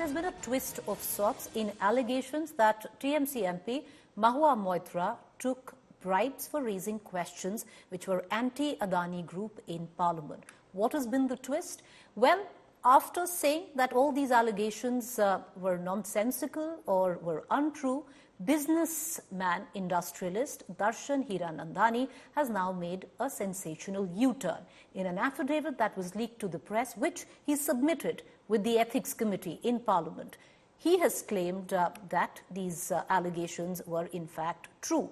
there's been a twist of sorts in allegations that TMC MP Mahua Moitra took bribes for raising questions which were anti-Adani group in Parliament. What has been the twist? Well, after saying that all these allegations were nonsensical or were untrue, businessman industrialist Darshan Hiranandani has now made a sensational U-turn in an affidavit that was leaked to the press, which he submitted with the Ethics Committee in Parliament. He has claimed that these allegations were in fact true.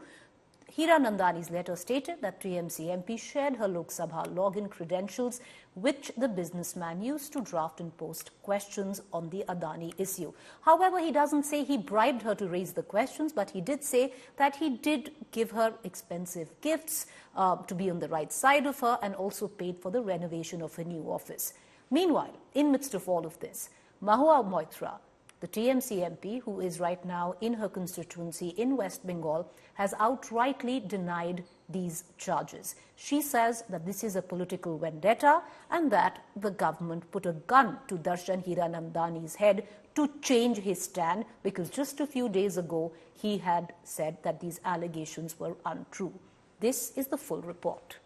Hiranandani's letter stated that TMC MP shared her Lok Sabha login credentials, which the businessman used to draft and post questions on the Adani issue. However, he doesn't say he bribed her to raise the questions, but he did say that he did give her expensive gifts to be on the right side of her and also paid for the renovation of her new office. Meanwhile, in midst of all of this, Mahua Moitra, the TMC MP, who is right now in her constituency in West Bengal, has outrightly denied these charges. She says that this is a political vendetta and that the government put a gun to Darshan Hiranandani's head to change his stand, because just a few days ago he had said that these allegations were untrue. This is the full report.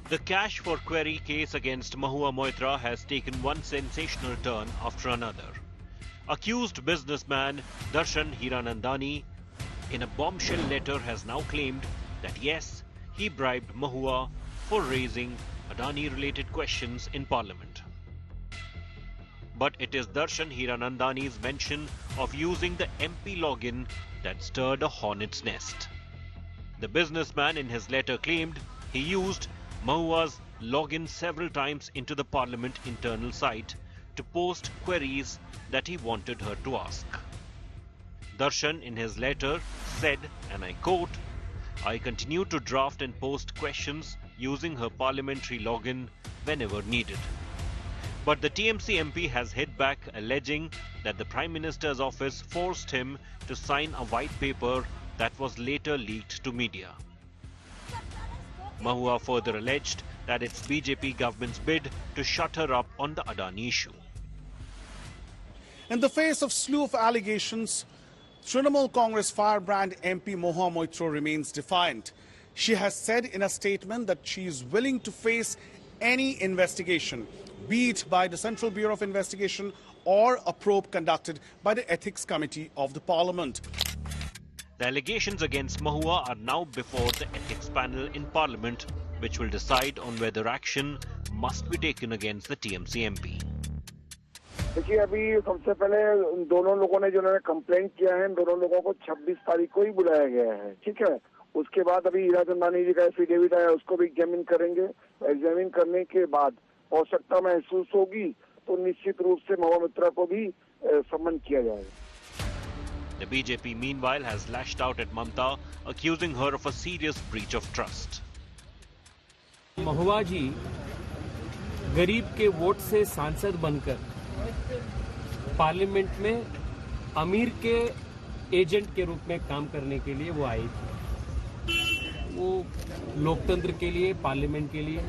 The cash for query case against Mahua Moitra has taken one sensational turn after another. Accused businessman Darshan Hiranandani in a bombshell letter has now claimed that yes, he bribed Mahua for raising Adani-related questions in Parliament. But it is Darshan Hiranandani's mention of using the MP login that stirred a hornet's nest. The businessman in his letter claimed he used Mahua's login several times into the Parliament internal site to post queries that he wanted her to ask. Darshan in his letter said, and I quote, "I continue to draft and post questions using her parliamentary login whenever needed." But the TMC MP has hit back, alleging that the Prime Minister's office forced him to sign a white paper that was later leaked to media. Mahua further alleged that it's BJP government's bid to shut her up on the Adani issue. In the face of slew of allegations, Trinamool Congress firebrand MP Mahua Moitra remains defiant. She has said in a statement that she is willing to face any investigation, be it by the Central Bureau of Investigation or a probe conducted by the Ethics Committee of the Parliament. The allegations against Mahua are now before the ethics panel in Parliament, which will decide on whether action must be taken against the TMC MP. देखिए अभी सबसे पहले दोनों लोगों ने जिन्होंने complaint किया है, दोनों लोगों को 26 तारीख को ही बुलाया गया है, ठीक है। उसके बाद अभी हिराचंदानी जी का एफिडेविट आया, उसको भी एग्जामिन करेंगे। एग्जामिन करने के बाद आवश्यकता महसूस होगी तो निश्चित रूप से महुआ मोइत्रा को भी सम्मान किया जाएगा। The BJP meanwhile has lashed out at Mamta, accusing her of a serious breach of trust. महुआ जी गरीब के वोट से सांसद बनकर पार्लियामेंट में अमीर के एजेंट के रूप में काम करने के लिए वो आई थी। वो लोकतंत्र के लिए, पार्लियामेंट के लिए,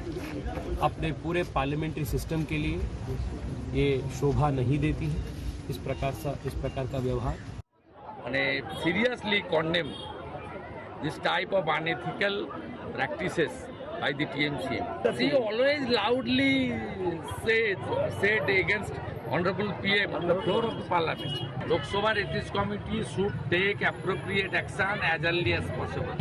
अपने पूरे पार्लियामेंट्री सिस्टम के लिए ये शोभा नहीं देती है इस प्रकार का व्यवहार। Seriously condemn this type of unethical practices by the TMC. She always loudly said against Honorable PM on the floor of the Parliament. Lok Sabha Ethics Committee should take appropriate action as early as possible.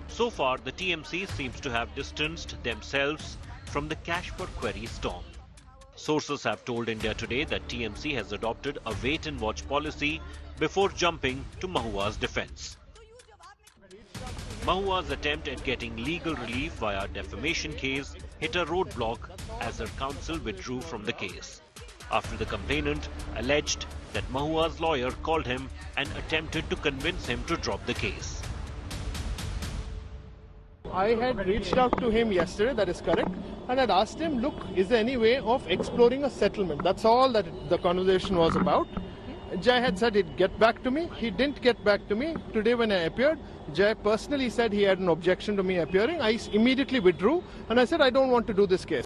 So far, the TMC seems to have distanced themselves from the cash for query storm. Sources have told India Today that TMC has adopted a wait-and-watch policy before jumping to Mahua's defense. Mahua's attempt at getting legal relief via defamation case hit a roadblock as her counsel withdrew from the case, after the complainant alleged that Mahua's lawyer called him and attempted to convince him to drop the case. I had reached out to him yesterday, that is correct, and had asked him, look, is there any way of exploring a settlement? That's all that the conversation was about. Jai had said he'd get back to me. He didn't get back to me. Today when I appeared, Jai personally said he had an objection to me appearing. I immediately withdrew and I said I don't want to do this case.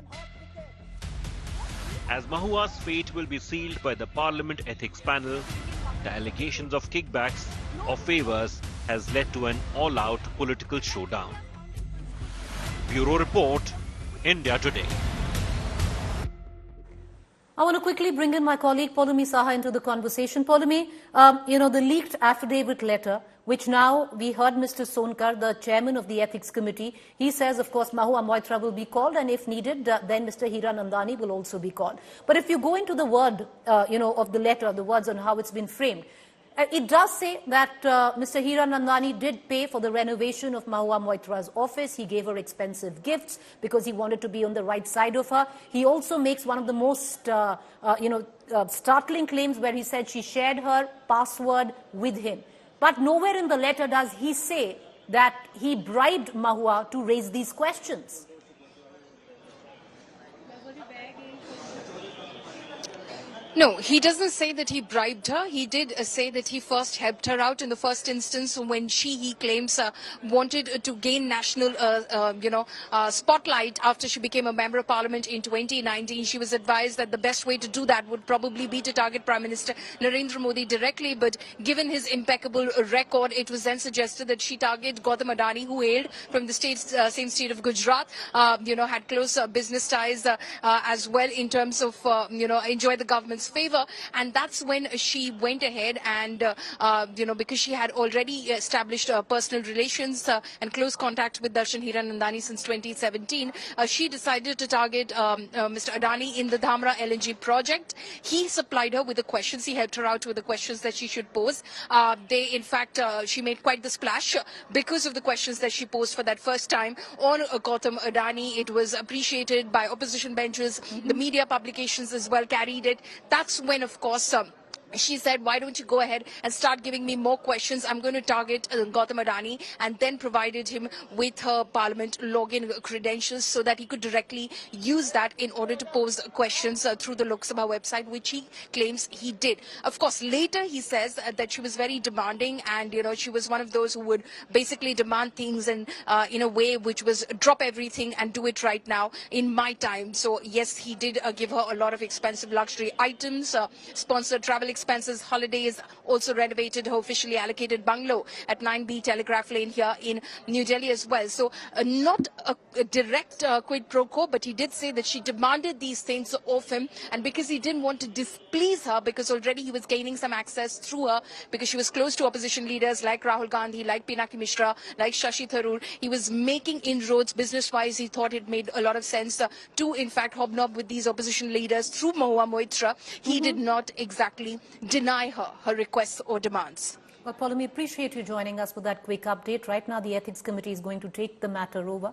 As Mahua's fate will be sealed by the Parliament Ethics Panel, the allegations of kickbacks or favours has led to an all-out political showdown. Bureau Report, India Today. I want to quickly bring in my colleague Poulami Saha into the conversation. Poulami, the leaked affidavit letter, which now we heard Mr. Sonkar, the chairman of the Ethics Committee, he says, of course, Mahua Moitra will be called, and if needed, then Mr. Hiranandani will also be called. But if you go into the word, of the letter, the words on how it's been framed, it does say that Mr. Hiranandani did pay for the renovation of Mahua Moitra's office. He gave her expensive gifts because he wanted to be on the right side of her. He also makes one of the most, startling claims where he said she shared her password with him. But nowhere in the letter does he say that he bribed Mahua to raise these questions. No, he doesn't say that he bribed her. He did say that he first helped her out in the first instance when he claims, wanted to gain national, spotlight after she became a member of parliament in 2019. She was advised that the best way to do that would probably be to target Prime Minister Narendra Modi directly. But given his impeccable record, it was then suggested that she target Gautam Adani, who hailed from the same state of Gujarat, had close business ties as well in terms of, enjoy the government's favor. And that's when she went ahead and, because she had already established personal relations and close contact with Darshan Hiranandani since 2017, she decided to target Mr. Adani in the Dhamra LNG project. He supplied her with the questions. He helped her out with the questions that she should pose. She made quite the splash because of the questions that she posed for that first time on Gautam Adani. It was appreciated by opposition benches. The media publications as well carried it. That's when, of course, she said, why don't you go ahead and start giving me more questions? I'm going to target Gautam Adani, and then provided him with her parliament login credentials so that he could directly use that in order to pose questions through the Lok Sabha website, which he claims he did. Of course, later he says that she was very demanding and, she was one of those who would basically demand things and in a way which was drop everything and do it right now in my time. So, yes, he did give her a lot of expensive luxury items, sponsored travel expenses, holidays, also renovated her officially allocated bungalow at 9B Telegraph Lane here in New Delhi as well. So not a direct quid pro quo, but he did say that she demanded these things of him, and because he didn't want to displease her, because already he was gaining some access through her, because she was close to opposition leaders like Rahul Gandhi, like Pinaki Mishra, like Shashi Tharoor. He was making inroads business-wise. He thought it made a lot of sense to, in fact, hobnob with these opposition leaders through Mahua Moitra. He did not exactly deny her requests or demands. Well, Poulami, appreciate you joining us for that quick update. Right now, the Ethics Committee is going to take the matter over.